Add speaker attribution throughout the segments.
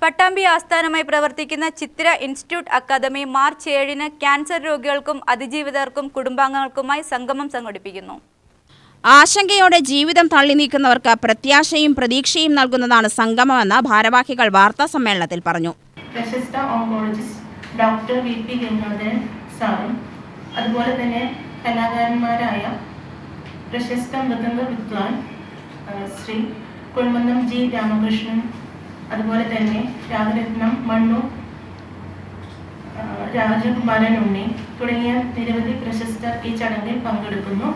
Speaker 1: പട്ടാമ്പി ആസ്ഥാനമായി പ്രവർത്തിക്കുന്ന ചിത്ര institute academy March 7-ന് cancer രോഗികൾക്കും അതിജീവിതർക്കും കുടുംബാംഗങ്ങൾക്കുമായി സംഗമം സംഘടിപ്പിക്കുന്നു.
Speaker 2: ആശങ്കയോടെ ജീവിതം തള്ളി നീക്കുന്നവർക്ക് പ്രത്യാശയും പ്രതീക്ഷയും നൽകുന്നതാണ് സംഗമമെന്ന് ഭാരവാഹികൾ വാർത്താസമ്മേളനത്തിൽ പറഞ്ഞു.
Speaker 3: പ്രശസ്ത ഓങ്കോളജിസ്റ്റ് ഡോക്ടർ VP ഗംഗാധരൻ സാറും അതുപോലെ തന്നെ കലാകാരന്മാരായ പ്രശസ്ത മൃദംഗ വിദ്വാൻ ശ്രീ കുഴമന്നം G രാമകൃഷ്ണൻ, അതുപോലെ തന്നെ രാഗരത്നം മണ്ണു രാജകുമാരൻ ഉണ്ണി തുടങ്ങിയ നിരവധി പ്രശസ്തർ ഈ ചടങ്ങിൽ പങ്കെടുക്കുന്നു.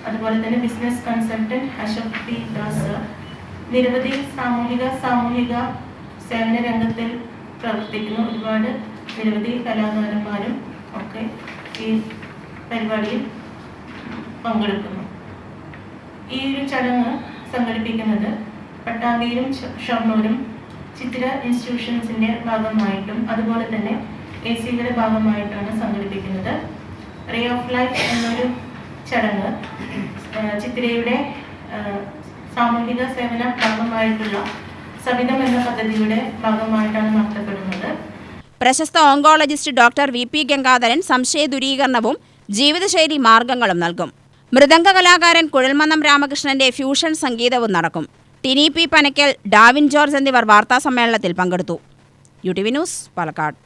Speaker 3: അതുപോലെ തന്നെ business consultant Ashok P Das, നിരവധി സാമൂഹിക സേവന രംഗത്തിൽ പ്രവർത്തിക്കുന്നു. ഒരുപാട് നിരവധി കലാകാരന്മാരും ഒക്കെ ഈ പരിപാടിയിൽ പങ്കെടുക്കുന്നു. ഈ ഒരു ചടങ്ങ് സംഘടിപ്പിക്കുന്നത് പട്ടാമ്പിയിലും ഷൊർണൂരും ചിത്ര ഇൻസ്റ്റിറ്റ്യൂഷൻസിൻ്റെ ഭാഗമായിട്ടും അതുപോലെ തന്നെ ACയുടെ ഭാഗമായിട്ടാണ് സംഘടിപ്പിക്കുന്നത്. റേ ഓഫ് ലൈഫ് എന്നൊരു ചടങ്ങ് ചിത്രയുടെ സാമൂഹിക സേവന ഭാഗമായിട്ടുള്ള സവിധം എന്ന പദ്ധതിയുടെ ഭാഗമായിട്ടാണ് നടത്തപ്പെടുന്നത്.
Speaker 2: പ്രശസ്ത ഓങ്കോളജിസ്റ്റ് ഡോക്ടർ VP ഗംഗാധരൻ സംശയ ദൂരീകരണവും ജീവിതശൈലി മാർഗങ്ങളും നൽകും. മൃദംഗ കലാകാരൻ കുഴൽമന്നം രാമകൃഷ്ണന്റെ ഫ്യൂഷൻ സംഗീതവും നടക്കും. ടിനി P പനക്കൽ, ഡാവിൻ ജോർജ് എന്നിവർ വാർത്താസമ്മേളനത്തിൽ പങ്കെടുത്തു. UTV news, Palakkad.